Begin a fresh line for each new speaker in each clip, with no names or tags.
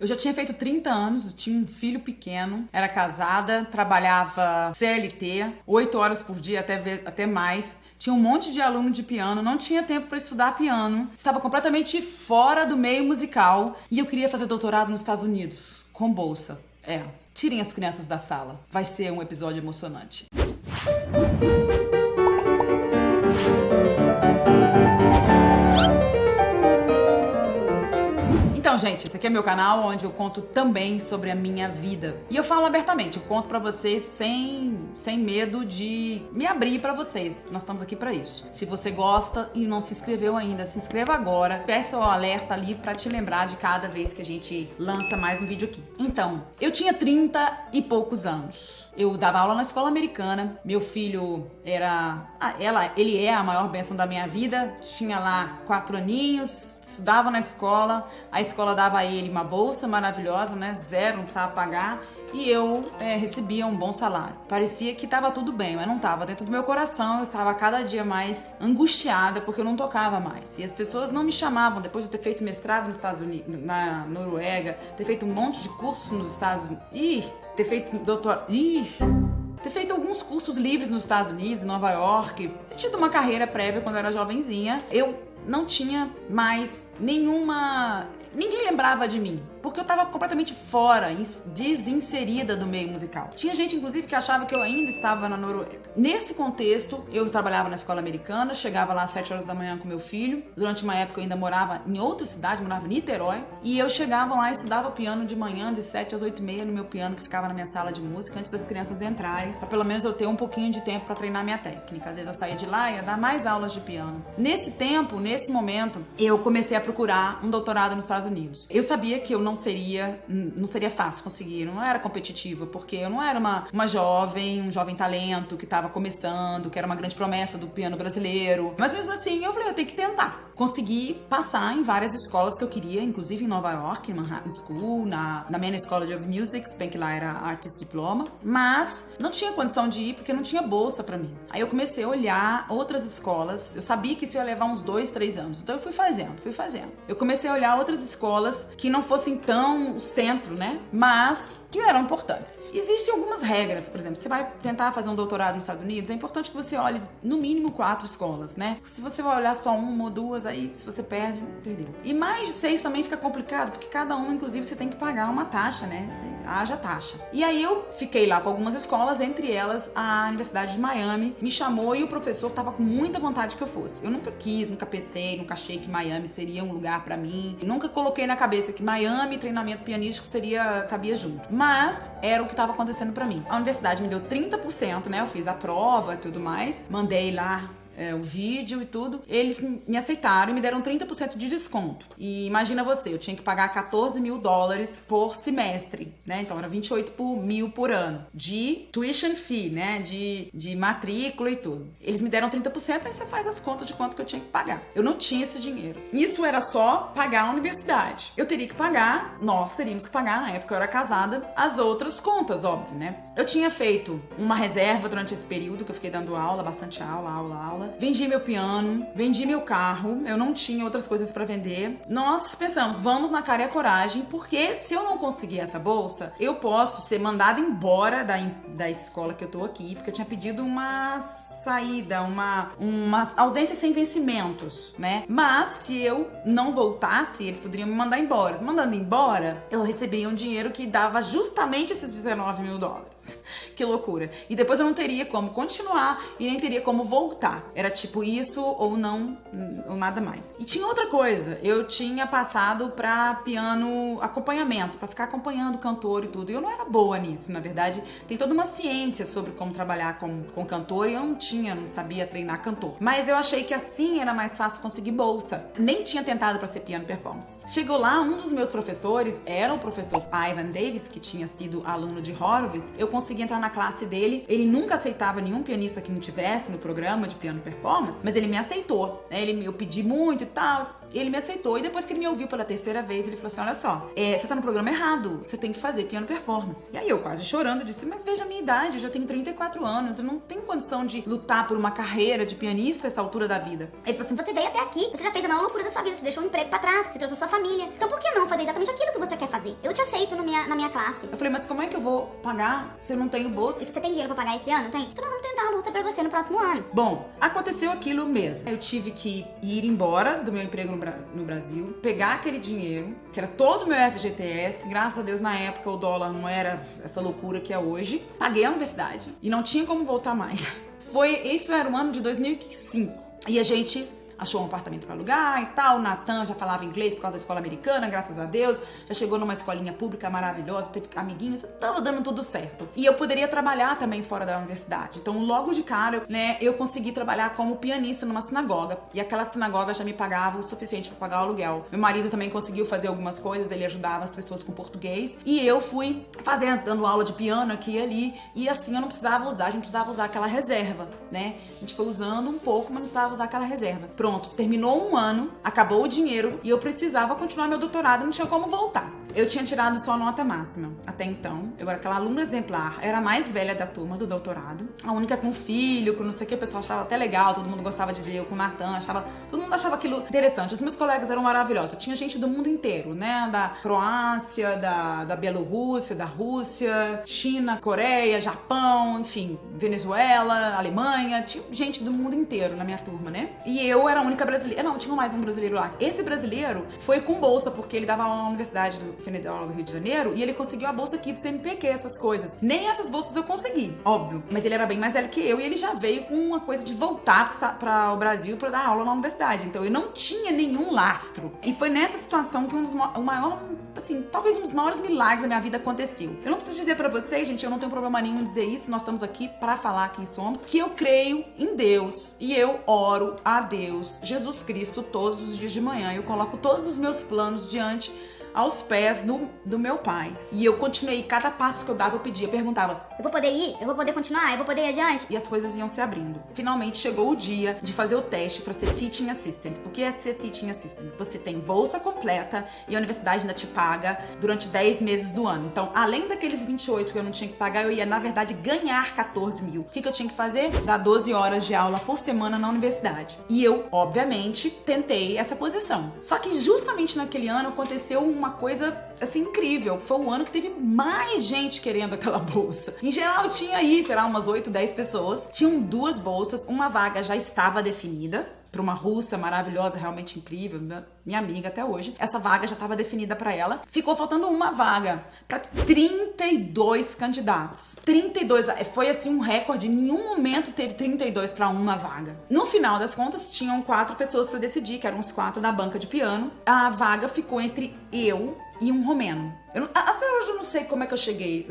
Eu já tinha feito 30 anos, tinha um filho pequeno, era casada, trabalhava CLT, 8 horas por dia, até mais. Tinha um monte de aluno de piano, não tinha tempo para estudar piano, estava completamente fora do meio musical e eu queria fazer doutorado nos Estados Unidos, com bolsa. Tirem as crianças da sala, vai ser um episódio emocionante. Então, gente, esse aqui é meu canal onde eu conto também sobre a minha vida. E eu falo abertamente, eu conto pra vocês sem medo de me abrir pra vocês. Nós estamos aqui pra isso. Se você gosta e não se inscreveu ainda, se inscreva agora. Peça o alerta ali pra te lembrar de cada vez que a gente lança mais um vídeo aqui. Então, eu tinha 30 e poucos anos. Eu dava aula na escola americana. Meu filho ele é a maior bênção da minha vida. Tinha lá 4 aninhos. Estudava na escola, a escola dava a ele uma bolsa maravilhosa, né? 0, não precisava pagar. E eu recebia um bom salário. Parecia que estava tudo bem, mas não estava. Dentro do meu coração eu estava cada dia mais angustiada porque eu não tocava mais. E as pessoas não me chamavam, depois de ter feito mestrado nos Estados Unidos, na Noruega, ter feito um monte de cursos nos Estados Unidos, ter feito doutorado, ter feito alguns cursos livres nos Estados Unidos, em Nova York. Eu tido uma carreira prévia quando eu era jovenzinha. Eu não tinha mais ninguém lembrava de mim, porque eu tava completamente fora, desinserida do meio musical. Tinha gente, inclusive, que achava que eu ainda estava na Noruega. Nesse contexto, eu trabalhava na escola americana, chegava lá às 7 horas da manhã com meu filho. Durante uma época eu ainda morava em outra cidade, morava em Niterói. E eu chegava lá e estudava piano de manhã, de 7 às 8h30, no meu piano que ficava na minha sala de música, antes das crianças entrarem, pra pelo menos eu ter um pouquinho de tempo pra treinar minha técnica. Às vezes eu saía de lá e ia dar mais aulas de piano. Nesse momento, eu comecei a procurar um doutorado nos Estados Unidos. Eu sabia que eu não seria fácil conseguir, não era competitiva, porque eu não era um jovem talento que estava começando, que era uma grande promessa do piano brasileiro. Mas mesmo assim, eu falei, eu tenho que tentar. Consegui passar em várias escolas que eu queria, inclusive em Nova York, em Manhattan School, na Manhattan College of Music, se bem que lá era Artist Diploma, mas não tinha condição de ir porque não tinha bolsa pra mim. Aí eu comecei a olhar outras escolas, eu sabia que isso ia levar uns 2, 3 anos, então eu fui fazendo. Eu comecei a olhar outras escolas que não fossem tão o centro, né, mas que eram importantes. Existem algumas regras, por exemplo, você vai tentar fazer um doutorado nos Estados Unidos, é importante que você olhe no mínimo 4 escolas, né? Se você vai olhar só 1 ou 2, aí se você perdeu. E mais de 6 também fica complicado, porque cada uma, inclusive, você tem que pagar uma taxa, né? Haja taxa. E aí eu fiquei lá com algumas escolas, entre elas a Universidade de Miami me chamou e o professor tava com muita vontade que eu fosse. Eu nunca quis, nunca pensei, nunca achei que Miami seria um lugar pra mim. Eu nunca coloquei na cabeça que Miami, treinamento pianístico, cabia junto. Mas era o que tava acontecendo pra mim. A universidade me deu 30%, né? Eu fiz a prova e tudo mais, mandei lá o vídeo e tudo, eles me aceitaram e me deram 30% de desconto. E imagina você, eu tinha que pagar $14 mil por semestre, né? Então era 28 mil por ano de tuition fee, né? De matrícula e tudo. Eles me deram 30%, aí você faz as contas de quanto que eu tinha que pagar. Eu não tinha esse dinheiro. Isso era só pagar a universidade. Eu teria que pagar, nós teríamos que pagar, na época eu era casada, as outras contas, óbvio, né? Eu tinha feito uma reserva durante esse período que eu fiquei dando aula, bastante aula. Vendi meu piano, vendi meu carro, eu não tinha outras coisas pra vender. Nós pensamos, vamos na cara e a coragem, porque se eu não conseguir essa bolsa, eu posso ser mandada embora da escola que eu tô aqui, porque eu tinha pedido uma saída, uma ausência sem vencimentos, né? Mas se eu não voltasse, eles poderiam me mandar embora. Mandando embora, eu receberia um dinheiro que dava justamente esses $19 mil. Que loucura. E depois eu não teria como continuar e nem teria como voltar. Era tipo isso ou não, ou nada mais. E tinha outra coisa, eu tinha passado pra piano acompanhamento, pra ficar acompanhando o cantor e tudo. E eu não era boa nisso, na verdade. Tem toda uma ciência sobre como trabalhar com cantor e eu não sabia treinar cantor. Mas eu achei que assim era mais fácil conseguir bolsa. Nem tinha tentado pra ser piano performance. Chegou lá, um dos meus professores era o professor Ivan Davis, que tinha sido aluno de Horowitz. Eu consegui entrar na classe dele. Ele nunca aceitava nenhum pianista que não tivesse no programa de piano performance, mas ele me aceitou, né? Eu pedi muito e tal, ele me aceitou. E depois que ele me ouviu pela terceira vez, ele falou assim, olha só, você tá no programa errado, você tem que fazer piano performance. E aí eu quase chorando disse, mas veja a minha idade, eu já tenho 34 anos, eu não tenho condição de lutar lutar por uma carreira de pianista a essa altura da vida.
Ele falou assim, você veio até aqui, você já fez a maior loucura da sua vida, você deixou um emprego pra trás, você trouxe a sua família. Então por que não fazer exatamente aquilo que você quer fazer? Eu te aceito na minha classe.
Eu falei, mas como é que eu vou pagar se eu não tenho bolsa?
Ele falou, você tem dinheiro pra pagar esse ano? Tem? Então nós vamos tentar uma bolsa pra você no próximo ano.
Bom, aconteceu aquilo mesmo. Eu tive que ir embora do meu emprego no Brasil, pegar aquele dinheiro, que era todo o meu FGTS, graças a Deus na época o dólar não era essa loucura que é hoje. Paguei a universidade e não tinha como voltar mais. Isso era o ano de 2005. E a gente achou um apartamento para alugar e tal. O Natan já falava inglês por causa da escola americana, graças a Deus. Já chegou numa escolinha pública maravilhosa, teve amiguinhos, tava dando tudo certo. E eu poderia trabalhar também fora da universidade. Então, logo de cara, eu consegui trabalhar como pianista numa sinagoga. E aquela sinagoga já me pagava o suficiente para pagar o aluguel. Meu marido também conseguiu fazer algumas coisas, ele ajudava as pessoas com português. E eu fui dando aula de piano aqui e ali. E assim, eu não precisava usar, a gente precisava usar aquela reserva, né? A gente foi usando um pouco, mas não precisava usar aquela reserva. Pronto, terminou um ano, acabou o dinheiro e eu precisava continuar meu doutorado, não tinha como voltar. Eu tinha tirado só a nota máxima. Até então, eu era aquela aluna exemplar, era a mais velha da turma do doutorado, a única com filho, com não sei o que, o pessoal achava até legal, todo mundo gostava de ver eu com o Natan, todo mundo achava aquilo interessante. Os meus colegas eram maravilhosos, tinha gente do mundo inteiro, né? Da Croácia, da Bielorrússia, da Rússia, China, Coreia, Japão, enfim, Venezuela, Alemanha, tinha gente do mundo inteiro na minha turma, né? E eu era a única brasileira, não, tinha mais um brasileiro lá. Esse brasileiro foi com bolsa, porque ele dava aula na Universidade Federal do Rio de Janeiro e ele conseguiu a bolsa aqui do CNPq, essas coisas. Nem essas bolsas eu consegui, óbvio. Mas ele era bem mais velho que eu e ele já veio com uma coisa de voltar para o Brasil para dar aula na universidade. Então eu não tinha nenhum lastro. E foi nessa situação que o maior, assim, talvez um dos maiores milagres da minha vida aconteceu. Eu não preciso dizer para vocês, gente, eu não tenho problema nenhum em dizer isso, nós estamos aqui para falar quem somos, que eu creio em Deus e eu oro a Deus, Jesus Cristo, todos os dias de manhã. Eu coloco todos os meus planos diante aos pés do meu pai. E eu continuei, cada passo que eu dava, eu pedia, perguntava,
eu vou poder ir? Eu vou poder continuar? Eu vou poder ir adiante?
E as coisas iam se abrindo. Finalmente chegou o dia de fazer o teste para ser Teaching Assistant. O que é ser Teaching Assistant? Você tem bolsa completa e a universidade ainda te paga durante 10 meses do ano. Então, além daqueles 28 que eu não tinha que pagar, eu ia, na verdade, ganhar 14 mil. O que eu tinha que fazer? Dar 12 horas de aula por semana na universidade. E eu, obviamente, tentei essa posição. Só que justamente naquele ano aconteceu uma coisa, assim, incrível. Foi o ano que teve mais gente querendo aquela bolsa. Em geral, tinha aí, sei lá, umas 8, 10 pessoas. Tinham 2 bolsas, uma vaga já estava definida para uma russa maravilhosa, realmente incrível, minha amiga até hoje. Essa vaga já estava definida para ela. Ficou faltando uma vaga para 32 candidatos. 32, foi assim um recorde. Em nenhum momento teve 32 para uma vaga. No final das contas, tinham 4 pessoas para decidir, que eram os 4 da banca de piano. A vaga ficou entre eu e um romeno. Até hoje eu não sei como é que eu cheguei.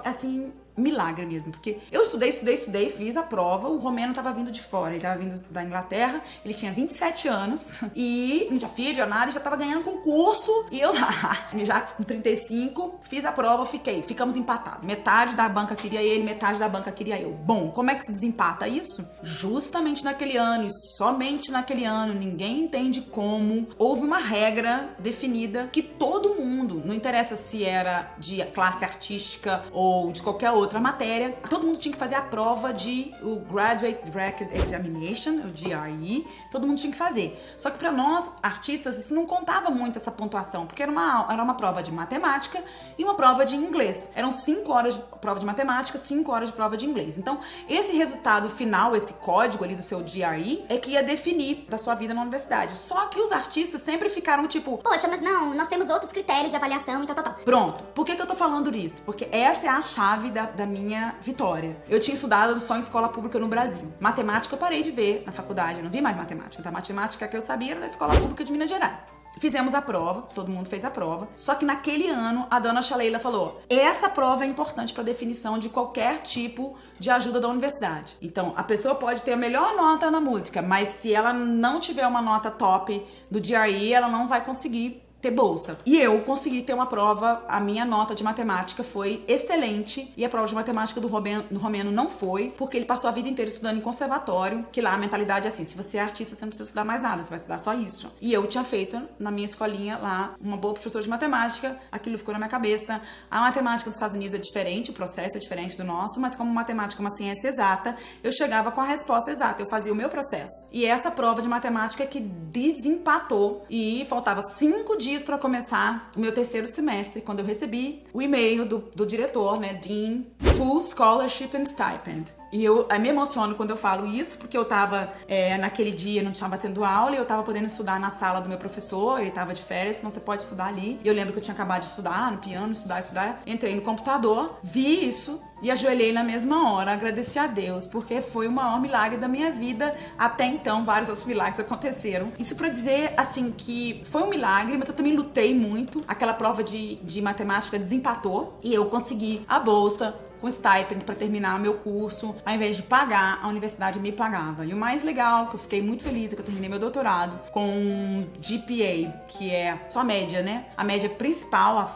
Assim, milagre mesmo, porque eu estudei, fiz a prova, o romeno tava vindo de fora, ele tava vindo da Inglaterra, ele tinha 27 anos e não tinha filho, nada, já tava ganhando concurso e eu lá, já com 35, fiz a prova, ficamos empatados. Metade da banca queria ele, metade da banca queria eu. Bom, como é que se desempata isso? Justamente naquele ano e somente naquele ano, ninguém entende como, houve uma regra definida que todo mundo, não interessa se era de classe artística ou de qualquer outra matéria, todo mundo tinha que fazer a prova o Graduate Record Examination, o GRE, todo mundo tinha que fazer. Só que para nós, artistas, isso não contava muito essa pontuação, porque era uma prova de matemática e uma prova de inglês. Eram 5 horas de prova de matemática, 5 horas de prova de inglês. Então, esse resultado final, esse código ali do seu GRE, é que ia definir da sua vida na universidade. Só que os artistas sempre ficaram tipo,
poxa, mas não, nós temos outros critérios de avaliação e tal.
Pronto. Por que eu tô falando isso? Porque essa é a chave da minha vitória. Eu tinha estudado só em escola pública no Brasil. Matemática eu parei de ver na faculdade, eu não vi mais matemática. Então a matemática que eu sabia era da escola pública de Minas Gerais. Fizemos a prova, todo mundo fez a prova. Só que naquele ano, a dona Shaleila falou, essa prova é importante para definição de qualquer tipo de ajuda da universidade. Então, a pessoa pode ter a melhor nota na música, mas se ela não tiver uma nota top do GRE, ela não vai conseguir ter bolsa. E eu consegui ter uma prova, a minha nota de matemática foi excelente e a prova de matemática do Romeno não foi, porque ele passou a vida inteira estudando em conservatório, que lá a mentalidade é assim, se você é artista, você não precisa estudar mais nada, você vai estudar só isso. E eu tinha feito na minha escolinha lá uma boa professora de matemática, aquilo ficou na minha cabeça. A matemática dos Estados Unidos é diferente, o processo é diferente do nosso, mas como matemática é uma ciência exata, eu chegava com a resposta exata, eu fazia o meu processo. E essa prova de matemática que desempatou e faltava 5 dias para começar o meu terceiro semestre, quando eu recebi o e-mail do diretor, né, Dean, Full Scholarship and Stipend. E eu me emociono quando eu falo isso, porque eu tava, naquele dia, não estava tendo aula, e eu tava podendo estudar na sala do meu professor, ele tava de férias, então você pode estudar ali. E eu lembro que eu tinha acabado de estudar no piano, estudar. Entrei no computador, vi isso e ajoelhei na mesma hora, agradeci a Deus, porque foi o maior milagre da minha vida. Até então, vários outros milagres aconteceram. Isso pra dizer, assim, que foi um milagre, mas eu também lutei muito. Aquela prova de matemática desempatou e eu consegui a bolsa com stipend para terminar meu curso. Ao invés de pagar, a universidade me pagava. E o mais legal, que eu fiquei muito feliz, é que eu terminei meu doutorado com GPA, que é só a média, né? A média principal,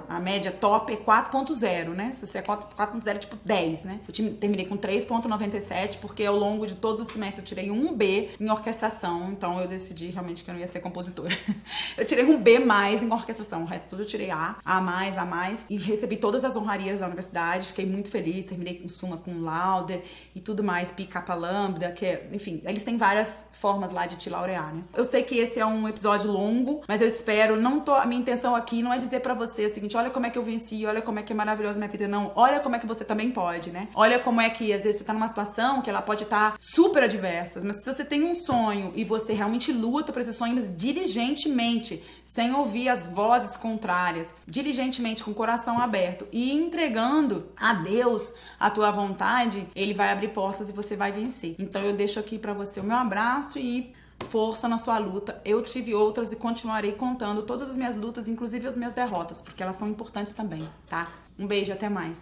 a média top é 4.0, né? Se você é 4.0 é tipo 10, né? Eu terminei com 3.97, porque ao longo de todos os semestres eu tirei um B em orquestração, então eu decidi realmente que eu não ia ser compositora. Eu tirei um B mais em orquestração, o resto tudo eu tirei A mais, e recebi todas as honrarias da universidade, fiquei muito feliz, terminei com summa cum laude e tudo mais, Pi Kappa Lambda, enfim, eles têm várias formas lá de te laurear, né? Eu sei que esse é um episódio longo, mas eu espero, a minha intenção aqui não é dizer pra você o seguinte, olha como é que eu venci, olha como é que é maravilhosa minha vida, não, olha como é que você também pode, né? Olha como é que às vezes você tá numa situação que ela pode estar super adversa, mas se você tem um sonho e você realmente luta por esse sonho, mas diligentemente, sem ouvir as vozes contrárias, diligentemente, com o coração aberto e entregando a Deus a tua vontade, ele vai abrir portas e você vai vencer. Então eu deixo aqui pra você o meu abraço e força na sua luta. Eu tive outras e continuarei contando todas as minhas lutas, inclusive as minhas derrotas, porque elas são importantes também, tá? Um beijo, até mais.